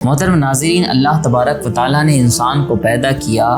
محترم ناظرین، اللہ تبارک و تعالیٰ نے انسان کو پیدا کیا،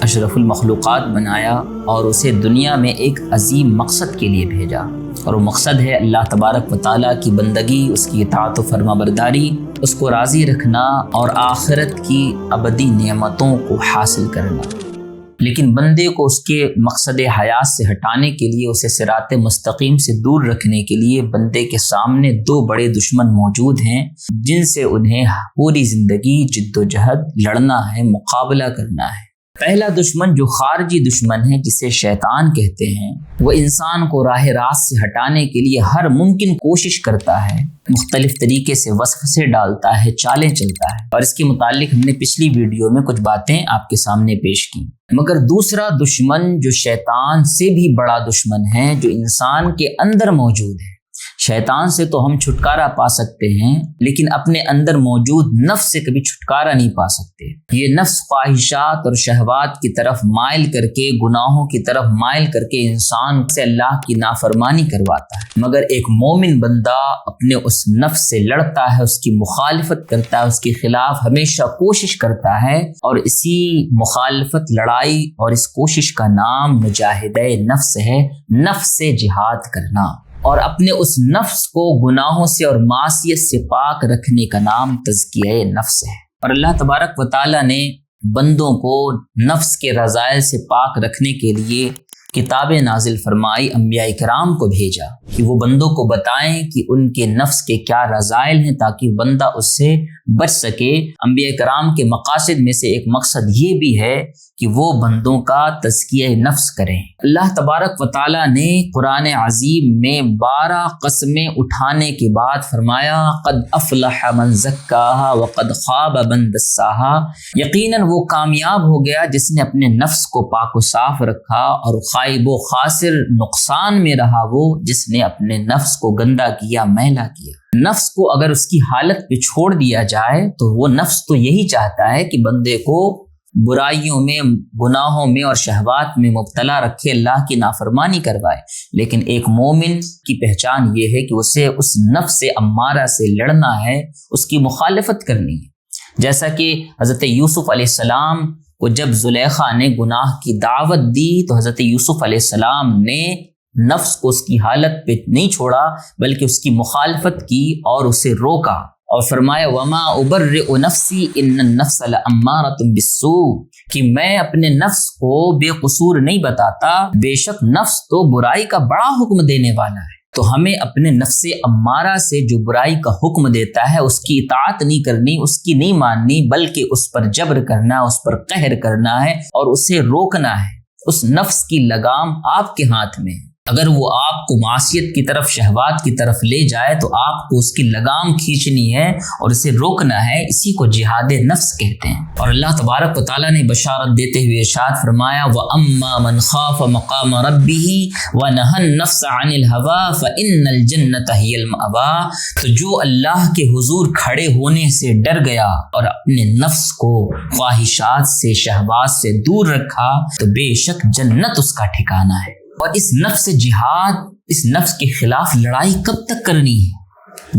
اشرف المخلوقات بنایا اور اسے دنیا میں ایک عظیم مقصد کے لیے بھیجا، اور وہ مقصد ہے اللہ تبارک و تعالیٰ کی بندگی، اس کی اطاعت و فرما برداری، اس کو راضی رکھنا اور آخرت کی ابدی نعمتوں کو حاصل کرنا۔ لیکن بندے کو اس کے مقصد حیات سے ہٹانے کے لیے، اسے صراط مستقیم سے دور رکھنے کے لیے بندے کے سامنے دو بڑے دشمن موجود ہیں، جن سے انہیں پوری زندگی جد و جہد لڑنا ہے، مقابلہ کرنا ہے۔ پہلا دشمن جو خارجی دشمن ہے، جسے شیطان کہتے ہیں، وہ انسان کو راہ راست سے ہٹانے کے لیے ہر ممکن کوشش کرتا ہے، مختلف طریقے سے وسوسے ڈالتا ہے، چالیں چلتا ہے، اور اس کے متعلق ہم نے پچھلی ویڈیو میں کچھ باتیں آپ کے سامنے پیش کی۔ مگر دوسرا دشمن جو شیطان سے بھی بڑا دشمن ہے، جو انسان کے اندر موجود ہے۔ شیطان سے تو ہم چھٹکارا پا سکتے ہیں، لیکن اپنے اندر موجود نفس سے کبھی چھٹکارا نہیں پا سکتے۔ یہ نفس خواہشات اور شہوات کی طرف مائل کر کے، گناہوں کی طرف مائل کر کے انسان سے اللہ کی نافرمانی کرواتا ہے۔ مگر ایک مومن بندہ اپنے اس نفس سے لڑتا ہے، اس کی مخالفت کرتا ہے، اس کے خلاف ہمیشہ کوشش کرتا ہے، اور اسی مخالفت، لڑائی اور اس کوشش کا نام مجاہدہ نفس ہے، نفس سے جہاد کرنا، اور اپنے اس نفس کو گناہوں سے اور معصیت سے پاک رکھنے کا نام تزکیہ نفس ہے۔ اور اللہ تبارک و تعالیٰ نے بندوں کو نفس کے رذائل سے پاک رکھنے کے لیے کتابیں نازل فرمائی، انبیاء کرام کو بھیجا کہ وہ بندوں کو بتائیں کہ ان کے نفس کے کیا رذائل ہیں، تاکہ بندہ اس سے بچ سکے۔ انبیاء کرام کے مقاصد میں سے ایک مقصد یہ بھی ہے کہ وہ بندوں کا تزکیہ نفس کریں۔ اللہ تبارک و تعالیٰ نے قرآن عظیم میں 12 قسمیں اٹھانے کے بعد فرمایا، قد افلح من زکاہا وقد خاب من دساہا، یقیناً وہ کامیاب ہو گیا جس نے اپنے نفس کو پاک و صاف رکھا، اور خائب و خاسر نقصان میں رہا وہ جس نے اپنے نفس کو گندا کیا، میلا کیا۔ نفس کو اگر اس کی حالت پہ چھوڑ دیا جائے تو وہ نفس تو یہی چاہتا ہے کہ بندے کو برائیوں میں، گناہوں میں اور شہوات میں مبتلا رکھے، اللہ کی نافرمانی کروائے۔ لیکن ایک مومن کی پہچان یہ ہے کہ اسے اس نفس امارہ سے لڑنا ہے، اس کی مخالفت کرنی ہے۔ جیسا کہ حضرت یوسف علیہ السلام کو جب زلیخا نے گناہ کی دعوت دی تو حضرت یوسف علیہ السلام نے نفس کو اس کی حالت پہ نہیں چھوڑا، بلکہ اس کی مخالفت کی اور اسے روکا، اور فرمایا وما ابرئ نفسی ان النفس لامارۃ بالسوء، کہ میں اپنے نفس کو بے قصور نہیں بتاتا، بے شک نفس تو برائی کا بڑا حکم دینے والا ہے۔ تو ہمیں اپنے نفس امارہ سے جو برائی کا حکم دیتا ہے اس کی اطاعت نہیں کرنی، اس کی نہیں ماننی، بلکہ اس پر جبر کرنا، اس پر قہر کرنا ہے اور اسے روکنا ہے۔ اس نفس کی لگام آپ کے ہاتھ میں ہے۔ اگر وہ آپ کو معصیت کی طرف، شہوات کی طرف لے جائے تو آپ کو اس کی لگام کھینچنی ہے اور اسے روکنا ہے۔ اسی کو جہاد نفس کہتے ہیں۔ اور اللہ تبارک و تعالیٰ نے بشارت دیتے ہوئے ارشاد فرمایا وَأَمَّا مَنْ خَافَ مَقَامَ رَبِّهِ وَنَهَى النَّفْسَ عَنِ الْهَوَىٰ فَإِنَّ الْجَنَّةَ هِيَ الْمَأْوَىٰ، تو جو اللہ کے حضور کھڑے ہونے سے ڈر گیا اور اپنے نفس کو خواہشات سے، شہوات سے دور رکھا، تو بے شک جنت اس کا ٹھکانہ ہے۔ اور اس نفس جہاد، اس نفس کے خلاف لڑائی کب تک کرنی ہے؟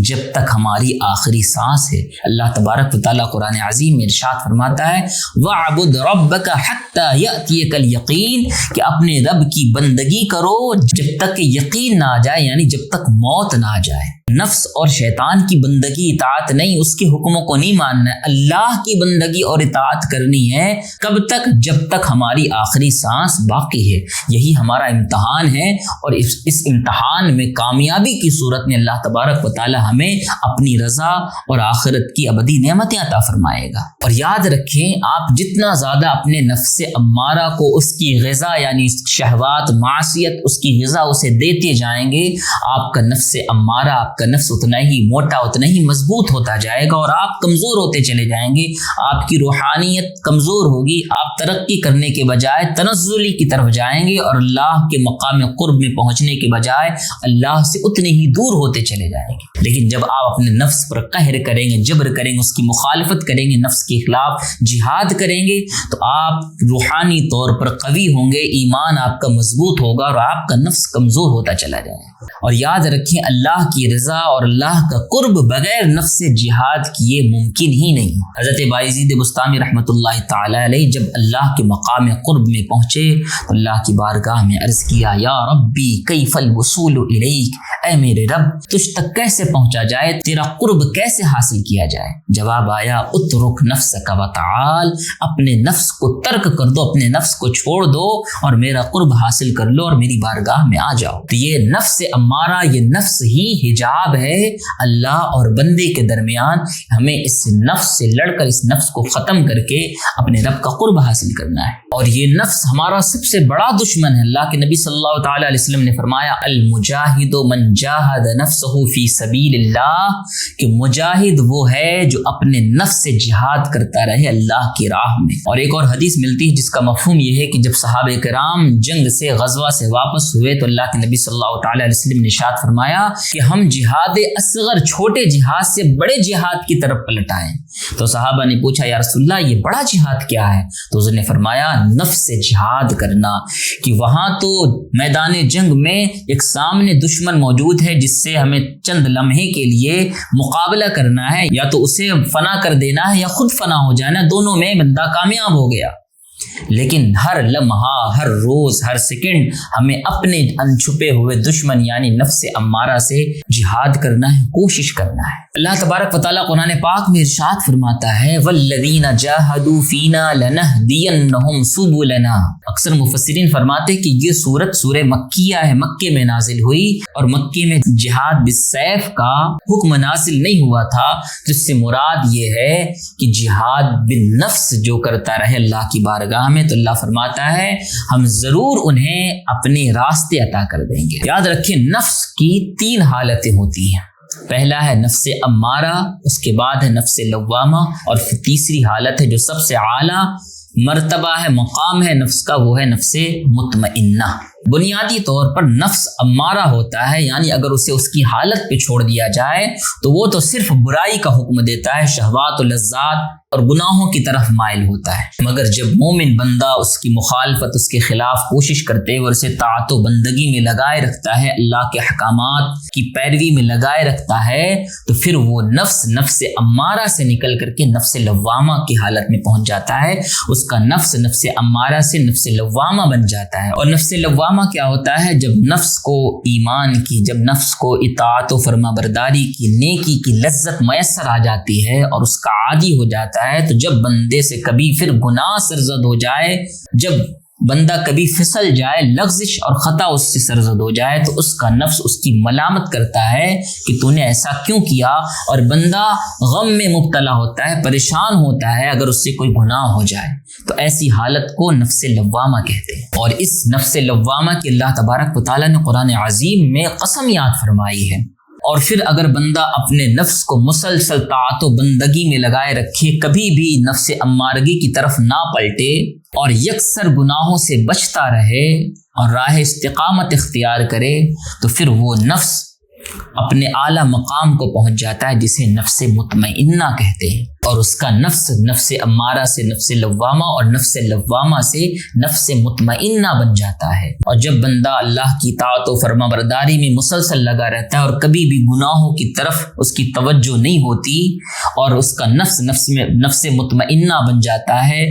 جب تک ہماری آخری سانس ہے۔ اللہ تبارک و تعالیٰ قرآن عظیم میں ارشاد فرماتا ہے وَاعْبُدْ رَبَّكَ حَتَّى يَأْتِيَكَ الْيَقِينُ، کہ اپنے رب کی بندگی کرو جب تک کہ یقین نہ آ جائے، یعنی جب تک موت نہ آ جائے۔ نفس اور شیطان کی بندگی، اطاعت نہیں، اس کے حکموں کو نہیں ماننا ہے، اللہ کی بندگی اور اطاعت کرنی ہے۔ کب تک؟ جب تک ہماری آخری سانس باقی ہے۔ یہی ہمارا امتحان ہے، اور اس امتحان میں کامیابی کی صورت میں اللہ تبارک و تعالی ہمیں اپنی رضا اور آخرت کی ابدی نعمتیں عطا فرمائے گا۔ اور یاد رکھیں، آپ جتنا زیادہ اپنے نفس امارہ کو اس کی غذا، یعنی شہوات، معصیت، اس کی غذا اسے دیتے جائیں گے، آپ کا نفس امارہ، آپ کا نفس اتنا ہی موٹا، اتنا ہی مضبوط ہوتا جائے گا، اور آپ کمزور ہوتے چلے جائیں گے۔ آپ کی روحانیت کمزور ہوگی، آپ ترقی کرنے کے بجائے تنزلی کی طرف جائیں گے، اور اللہ کے مقام قرب میں پہنچنے کے بجائے اللہ سے اتنے ہی دور ہوتے چلے جائیں گے۔ لیکن جب آپ اپنے نفس پر قہر کریں گے، جبر کریں گے، اس کی مخالفت کریں گے، نفس کے خلاف جہاد کریں گے، تو آپ روحانی طور پر قوی ہوں گے، ایمان آپ کا مضبوط ہوگا، اور آپ کا نفس کمزور ہوتا چلا جائے گا۔ اور یاد رکھیں، اللہ کی رضا اور اللہ کا قرب بغیر نفس جہاد کیے ممکن ہی نہیں۔ حضرت بایزید بستامی رحمۃ اللہ تعالی علیہ جب اللہ کے مقام قرب میں پہنچے تو اللہ کی بارگاہ میں عرض کیا، یا ربی کیف الوصول الیک، اے میرے رب تجھ تک کیسے پہنچا جائے، تیرا قرب کیسے حاصل کیا جائے؟ جواب آیا، اترک نفسک وتعال، اپنے نفس کو ترک کر دو، اپنے نفس کو چھوڑ دو اور میرا قرب حاصل کر لو اور میری بارگاہ میں آ جاؤ۔ تو یہ نفس امارہ، یہ نفس ہی حجاب ہے اللہ اور بندے کے درمیان۔ ہمیں اس نفس سے لڑ کر اس نفس کو ختم کر کے اپنے رب کا قرب حاصل کرنا ہے۔ اور یہ نفس ہمارا سب سے بڑا دشمن ہے۔ اللہ کے نبی صلی اللہ تعالی علیہ وسلم نے فرمایا، المجاہد من جاہد نفسہ فی سبیل اللہ، کہ مجاہد وہ ہے جو اپنے نفس سے جہاد کرتا رہے اللہ کی راہ میں۔ اور ایک اور حدیث ملتی ہے جس کا مفہوم یہ ہے کہ جب صحابہ کرام جنگ سے غزوہ سے واپس ہوئے تو اللہ کے نبی صلی اللہ تعالی علیہ وسلم نے ارشاد فرمایا کہ ہم جہاد اصغر، چھوٹے جہاد سے بڑے جہاد کی طرف پلٹ آئے۔ تو صحابہ نے پوچھا، یا رسول اللہ یہ بڑا جہاد کیا ہے؟ تو حضور نے فرمایا، نفس سے جہاد کرنا، کہ وہاں تو میدان جنگ میں ایک سامنے دشمن موجود ہے جس سے ہمیں چند لمحے کے لیے مقابلہ کرنا ہے، یا تو اسے فنا کر دینا ہے یا خود فنا ہو جانا، دونوں میں بندہ کامیاب ہو گیا۔ لیکن ہر لمحہ، ہر روز، ہر سیکنڈ ہمیں اپنے انچھپے ہوئے دشمن یعنی نفس امارہ سے جہاد کرنا ہے، کوشش کرنا ہے۔ اللہ تبارک و تعالیٰ قرآن پاک میں ارشاد فرماتا ہے، والذین جاہدوا فینا لنہدینہم سبلنا۔ اکثر مفسرین فرماتے کہ یہ سورت سورہ مکیہ ہے، مکے میں نازل ہوئی، اور مکے میں جہاد بالسیف کا حکم نازل نہیں ہوا تھا، جس سے مراد یہ ہے کہ جہاد بالنفس جو کرتا رہے اللہ کی بارگاہ میں، تو اللہ فرماتا ہے ہم ضرور انہیں اپنے راستے عطا کر دیں گے۔ یاد رکھیں، نفس کی 3 حالتیں ہوتی ہیں۔ پہلا ہے نفس امارہ، اس کے بعد ہے نفس لوامہ، اور پھر تیسری حالت ہے جو سب سے اعلیٰ مرتبہ ہے، مقام ہے نفس کا، وہ ہے نفس مطمئنہ۔ بنیادی طور پر نفس امارہ ہوتا ہے، یعنی اگر اسے اس کی حالت پہ چھوڑ دیا جائے تو وہ تو صرف برائی کا حکم دیتا ہے، شہوات و لذات اور گناہوں کی طرف مائل ہوتا ہے۔ مگر جب مومن بندہ اس کی مخالفت، اس کے خلاف کوشش کرتے ہوئے اسے طاعت و بندگی میں لگائے رکھتا ہے، اللہ کے احکامات کی پیروی میں لگائے رکھتا ہے، تو پھر وہ نفس امارہ سے نکل کر کے نفس لوامہ کی حالت میں پہنچ جاتا ہے۔ اس کا نفس امارہ سے نفس لوامہ بن جاتا ہے۔ اور نفس لوامہ کیا ہوتا ہے؟ جب نفس کو ایمان کی، جب نفس کو اطاعت و فرما برداری کی، نیکی کی لذت میسر آ جاتی ہے اور اس کا عادی ہو جاتا ہے، تو جب بندے سے کبھی پھر گناہ سرزد ہو جائے، جب بندہ کبھی پھسل جائے، لغزش اور خطا اس سے سرزد ہو جائے، تو اس کا نفس اس کی ملامت کرتا ہے کہ تو نے ایسا کیوں کیا، اور بندہ غم میں مبتلا ہوتا ہے، پریشان ہوتا ہے اگر اس سے کوئی گناہ ہو جائے۔ تو ایسی حالت کو نفس لوامہ کہتے ہیں۔ اور اس نفس لوامہ کی اللہ تبارک و تعالیٰ نے قرآن عظیم میں قسم یاد فرمائی ہے۔ اور پھر اگر بندہ اپنے نفس کو مسلسل طاعت و بندگی میں لگائے رکھے، کبھی بھی نفس امارگی کی طرف نہ پلٹے اور یکسر گناہوں سے بچتا رہے اور راہ استقامت اختیار کرے، تو پھر وہ نفس اپنے اعلیٰ مقام کو پہنچ جاتا ہے جسے نفس مطمئنہ کہتے ہیں۔ اور اس کا نفس امارہ سے نفس لوامہ اور نفس لوامہ سے نفس مطمئنہ بن جاتا ہے۔ اور جب بندہ اللہ کی طاعت و فرما برداری میں مسلسل لگا رہتا ہے اور کبھی بھی گناہوں کی طرف اس کی توجہ نہیں ہوتی، اور اس کا نفس مطمئنہ بن جاتا ہے،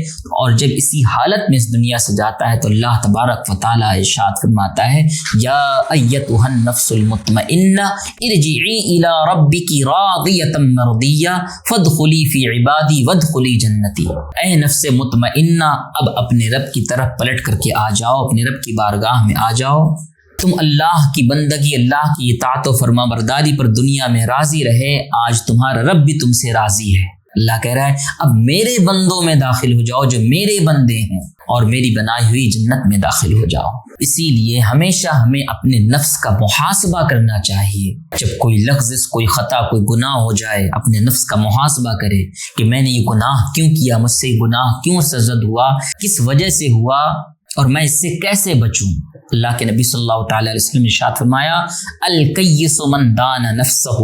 اور جب اسی حالت میں اس دنیا سے جاتا ہے تو اللہ تبارک و تعالیٰ ارشاد فرماتا ہے، یا ایتھا النفس المطمئنہ ارجعی الی ربک راضیۃ مرضیہ فادخلی فی عبادی وادخلی جنتی۔ اے نفس مطمئنہ، اب اپنے رب کی طرف پلٹ کر کے آ جاؤ، اپنے رب کی بارگاہ میں آ جاؤ۔ تم اللہ کی بندگی، اللہ کی اطاعت و فرما برداری پر دنیا میں راضی رہے، آج تمہارا رب بھی تم سے راضی ہے۔ اللہ کہہ رہا ہے اب میرے بندوں میں داخل ہو جاؤ جو میرے بندے ہیں، اور میری بنائی ہوئی جنت میں داخل ہو جاؤ۔ اسی لیے ہمیشہ ہمیں اپنے نفس کا محاسبہ کرنا چاہیے۔ جب کوئی لغزش، کوئی خطا، کوئی گناہ ہو جائے، اپنے نفس کا محاسبہ کرے کہ میں نے یہ گناہ کیوں کیا، مجھ سے یہ گناہ کیوں سرزد ہوا، کس وجہ سے ہوا، اور میں اس سے کیسے بچوں۔ اللہ کے نبی صلی اللہ تعالی علیہ وسلم نے ارشاد فرمایا الکیس من دان نفسہ،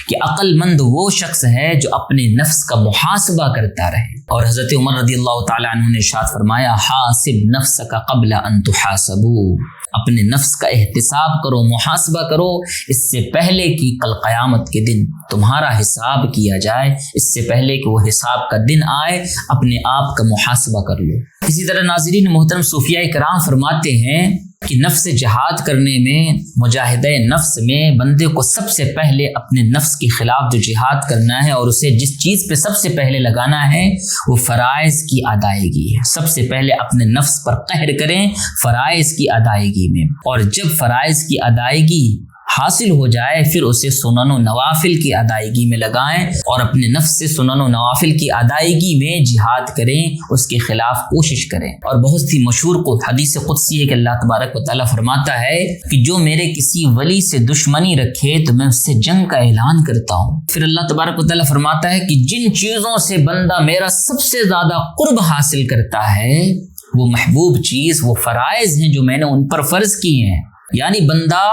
کہ عقل مند وہ شخص ہے جو اپنے نفس کا محاسبہ کرتا رہے۔ اور حضرت عمر رضی اللہ تعالی عنہ نے ارشاد فرمایا حاسب نفسک قبل ان تحاسبوا، اپنے نفس کا احتساب کرو، محاسبہ کرو، اس سے پہلے کہ کل قیامت کے دن تمہارا حساب کیا جائے، اس سے پہلے کہ وہ حساب کا دن آئے اپنے آپ کا محاسبہ کر لو۔ اسی طرح ناظرین محترم صوفیاء کرام فرماتے ہیں کہ نفس جہاد کرنے میں، مجاہدہ نفس میں بندے کو سب سے پہلے اپنے نفس کے خلاف جو جہاد کرنا ہے اور اسے جس چیز پہ سب سے پہلے لگانا ہے وہ فرائض کی ادائیگی ہے۔ سب سے پہلے اپنے نفس پر قہر کریں فرائض کی ادائیگی میں، اور جب فرائض کی ادائیگی حاصل ہو جائے پھر اسے سنن و نوافل کی ادائیگی میں لگائیں، اور اپنے نفس سے سنن و نوافل کی ادائیگی میں جہاد کریں، اس کے خلاف کوشش کریں۔ اور بہت سی مشہور حدیث قدسی ہے کہ اللہ تبارک و تعالیٰ فرماتا ہے کہ جو میرے کسی ولی سے دشمنی رکھے تو میں اس سے جنگ کا اعلان کرتا ہوں۔ پھر اللہ تبارک و تعالیٰ فرماتا ہے کہ جن چیزوں سے بندہ میرا سب سے زیادہ قرب حاصل کرتا ہے وہ محبوب چیز، وہ فرائض ہیں جو میں نے ان پر فرض کیے ہیں۔ یعنی بندہ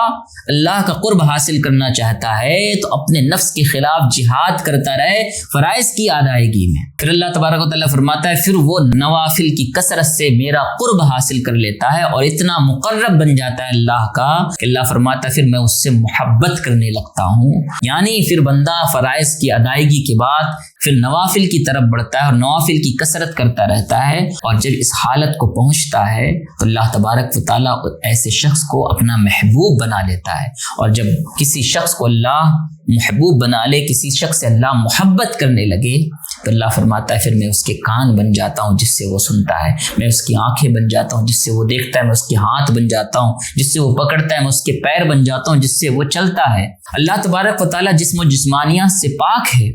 اللہ کا قرب حاصل کرنا چاہتا ہے تو اپنے نفس کے خلاف جہاد کرتا رہے فرائض کی ادائیگی میں۔ پھر اللہ تبارک و تعالیٰ فرماتا ہے پھر وہ نوافل کی کثرت سے میرا قرب حاصل کر لیتا ہے اور اتنا مقرب بن جاتا ہے اللہ کا کہ اللہ فرماتا ہے پھر میں اس سے محبت کرنے لگتا ہوں۔ یعنی پھر بندہ فرائض کی ادائیگی کے بعد پھر نوافل کی طرف بڑھتا ہے اور نوافل کی کثرت کرتا رہتا ہے، اور جب اس حالت کو پہنچتا ہے تو اللہ تبارک و تعالیٰ ایسے شخص کو اپنا محبوب بنا لیتا ہے۔ اور جب کسی شخص کو اللہ محبوب بنا لے، کسی شخص سے اللہ محبت کرنے لگے تو اللہ فرماتا ہے پھر میں اس کے کان بن جاتا ہوں جس سے وہ سنتا ہے، میں اس کی آنکھیں بن جاتا ہوں جس سے وہ دیکھتا ہے، میں اس کے ہاتھ بن جاتا ہوں جس سے وہ پکڑتا ہے، میں اس کے پیر بن جاتا ہوں جس سے وہ چلتا ہے۔ اللہ تبارک و تعالیٰ جسم و جسمانیات سے پاک ہے،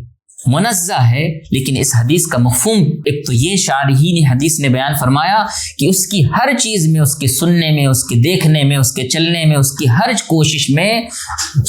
منزہ ہے، لیکن اس حدیث کا مفہوم ایک تو یہ شارحین حدیث نے بیان فرمایا کہ اس کی ہر چیز میں، اس کے سننے میں، اس کے دیکھنے میں، اس کے چلنے میں، اس کی ہر کوشش میں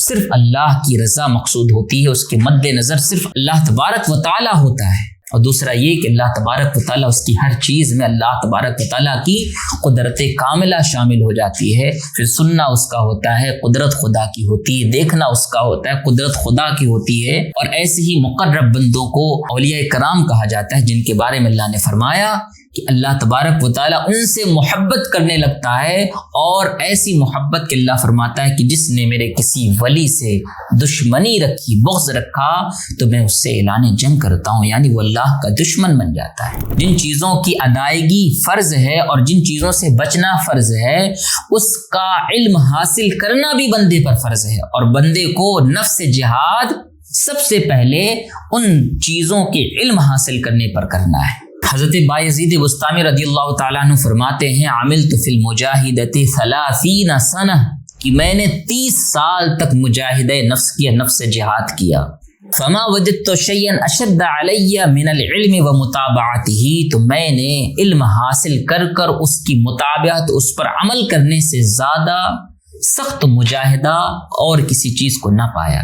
صرف اللہ کی رضا مقصود ہوتی ہے، اس کے مد نظر صرف اللہ تبارک و تعالیٰ ہوتا ہے۔ اور دوسرا یہ کہ اللہ تبارک و تعالیٰ اس کی ہر چیز میں اللہ تبارک و تعالیٰ کی قدرت کاملہ شامل ہو جاتی ہے۔ پھر سننا اس کا ہوتا ہے، قدرت خدا کی ہوتی ہے، دیکھنا اس کا ہوتا ہے، قدرت خدا کی ہوتی ہے۔ اور ایسے ہی مقرب بندوں کو اولیاء کرام کہا جاتا ہے جن کے بارے میں اللہ نے فرمایا کہ اللہ تبارک و تعالیٰ ان سے محبت کرنے لگتا ہے، اور ایسی محبت کہ اللہ فرماتا ہے کہ جس نے میرے کسی ولی سے دشمنی رکھی، بغض رکھا، تو میں اس سے اعلان جنگ کرتا ہوں، یعنی وہ اللہ کا دشمن بن جاتا ہے۔ جن چیزوں کی ادائیگی فرض ہے اور جن چیزوں سے بچنا فرض ہے اس کا علم حاصل کرنا بھی بندے پر فرض ہے، اور بندے کو نفس جہاد سب سے پہلے ان چیزوں کے علم حاصل کرنے پر کرنا ہے۔ حضرت بایزید بستامی رضی اللہ تعالیٰ عنہ فرماتے ہیں عملت فی المجاہدۃ 30 سنہ، کہ میں نے 30 سال تک مجاہدہ نفس کیا، نفس جہاد کیا۔ فما وجدت شیئا اشد علی من العلم ومتابعته، تو میں نے علم حاصل کر کر اس کی مطابعت، اس پر عمل کرنے سے زیادہ سخت مجاہدہ اور کسی چیز کو نہ پایا۔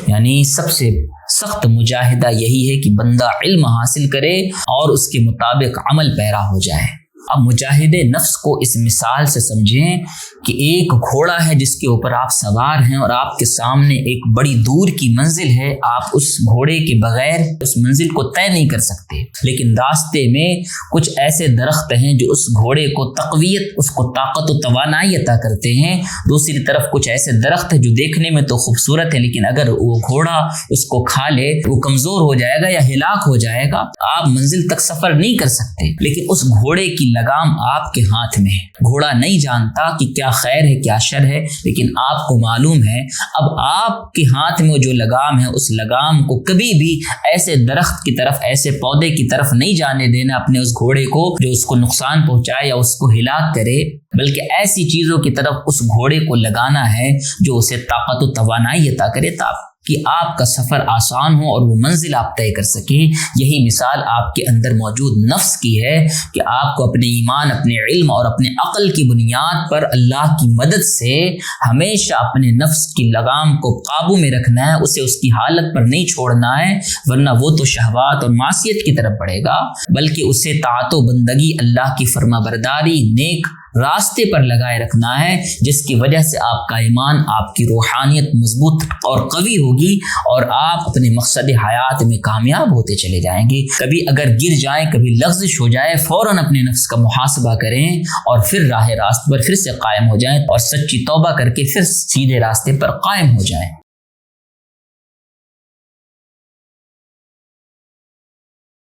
یعنی سب سے سخت مجاہدہ یہی ہے کہ بندہ علم حاصل کرے اور اس کے مطابق عمل پیرا ہو جائے۔ اب مجاہد نفس کو اس مثال سے سمجھیں کہ ایک گھوڑا ہے جس کے اوپر آپ سوار ہیں اور آپ کے سامنے ایک بڑی دور کی منزل ہے، آپ اس گھوڑے کے بغیر اس منزل کو طے نہیں کر سکتے، لیکن راستے میں کچھ ایسے درخت ہیں جو اس گھوڑے کو تقویت، اس کو طاقت و توانائی عطا کرتے ہیں۔ دوسری طرف کچھ ایسے درخت ہیں جو دیکھنے میں تو خوبصورت ہیں لیکن اگر وہ گھوڑا اس کو کھا لے وہ کمزور ہو جائے گا یا ہلاک ہو جائے گا، آپ منزل تک سفر نہیں کر سکتے۔ لیکن اس گھوڑے کی لگام آپ کے ہاتھ میں ہے، گھوڑا نہیں جانتا کہ کیا خیر ہے کیا شر ہے، لیکن آپ کو معلوم ہے۔ اب آپ کے ہاتھ میں جو لگام ہے اس لگام کو کبھی بھی ایسے درخت کی طرف، ایسے پودے کی طرف نہیں جانے دینا اپنے اس گھوڑے کو جو اس کو نقصان پہنچائے یا اس کو ہلاک کرے، بلکہ ایسی چیزوں کی طرف اس گھوڑے کو لگانا ہے جو اسے طاقت و توانائی عطا کرے کہ آپ کا سفر آسان ہو اور وہ منزل آپ طے کر سکیں۔ یہی مثال آپ کے اندر موجود نفس کی ہے کہ آپ کو اپنے ایمان، اپنے علم اور اپنے عقل کی بنیاد پر اللہ کی مدد سے ہمیشہ اپنے نفس کی لگام کو قابو میں رکھنا ہے، اسے اس کی حالت پر نہیں چھوڑنا ہے، ورنہ وہ تو شہوات اور معصیت کی طرف بڑھے گا، بلکہ اسے طاعت و بندگی، اللہ کی فرما برداری، نیک راستے پر لگائے رکھنا ہے، جس کی وجہ سے آپ کا ایمان، آپ کی روحانیت مضبوط اور قوی ہوگی اور آپ اپنے مقصد حیات میں کامیاب ہوتے چلے جائیں گے۔ کبھی اگر گر جائیں، کبھی لغزش ہو جائے، فوراً اپنے نفس کا محاسبہ کریں اور پھر راہ راست پر پھر سے قائم ہو جائیں اور سچی توبہ کر کے پھر سیدھے راستے پر قائم ہو جائیں۔